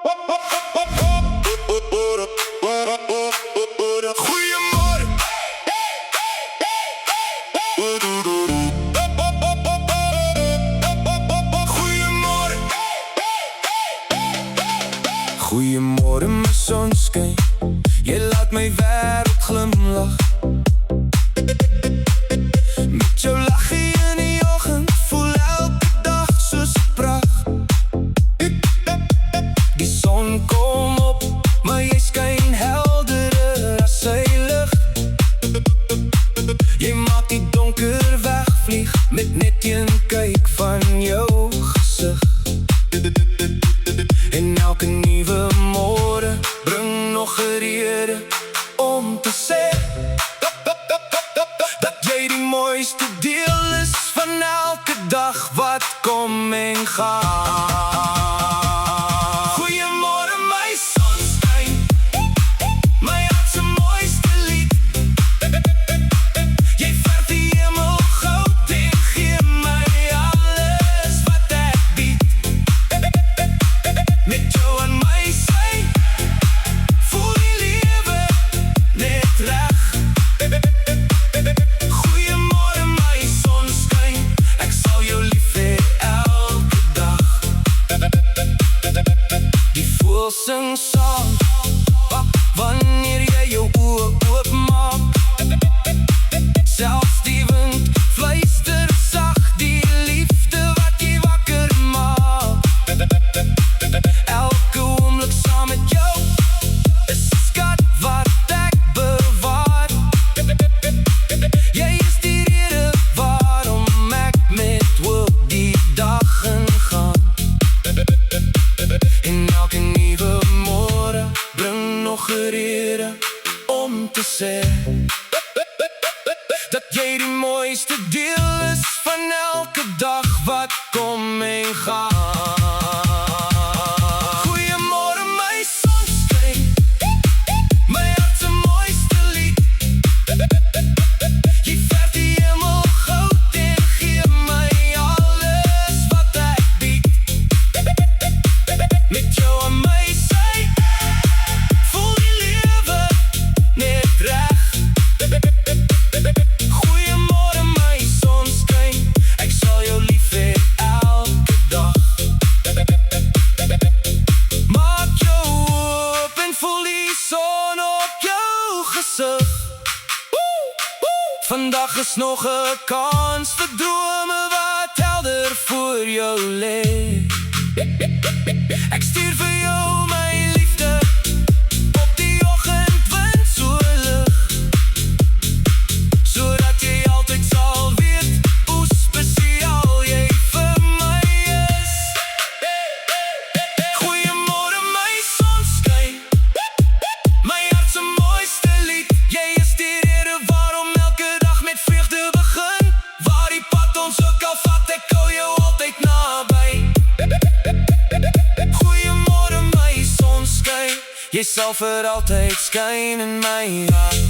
Goeiemorgen. Goeiemorgen. Goeiemorgen, mijn zonskijn. Je laat mijn wereld glimlachen. Met jou lach je in de ochtend, voel elke dag zoals pracht. Die zon komt op, maar jij schijnt helderder als zij lucht. Jij maakt die donker wegvlieg met net een kijk van jouw gezicht. En elke nieuwe morgen brengt nog een reden om te zeggen dat jij die mooiste deel is van elke dag wat komt en gaat. Goeiemorgen, mijn zonskijn, mijn hart zijn mooiste lied. Jij verft die hemel goud en geeft mij alles wat ik bied. Met jou en mij zijn, voel die leven net recht. Goeiemorgen, mijn zonskijn, ik zal jou lief hê elke dag. Die voel zing saam wanneer jy jou oë oopmaak. Selfs die wind fluister zacht die liefde wat jy wakker maak. Elke oomblik saam met jou is 'n skat wat ek bewaar. Jy is die rede waarom ek met hoop die dag ingaan. En elke nieuwe morgen brengt nog een reden om te zeggen dat jij die mooiste deel is van elke dag wat komt en gaat. Goeiemorgen, mijn zonskijn, mijn hart zijn mooiste lied. Je verft die hemel goud en geeft mij alles wat ik bied. Met jou en mij zijn, voel die leven net recht. Goeiemorgen, mijn zonskijn, ik zal jou lief hê elke dag. Maak jou op en voel die zon op jouw gezicht. Vandaag is nog een kans te dromen wat helder voor jou ligt. Ik stuur voor jou mijn liefde op die ochtendwind zo licht, zodat jy altijd zal weet hoe speciaal jy vir my is. Goeiemorgen, mijn zonskijn, mijn hart zijn mooiste lied. Jy is die rede waarom elke dag met vreugde begin. Waar die pad ons ook al vat, ek hou jou altijd nabij. Goeiemorgen, mijn zonskijn, jy sal vir altyd skyn in my hart.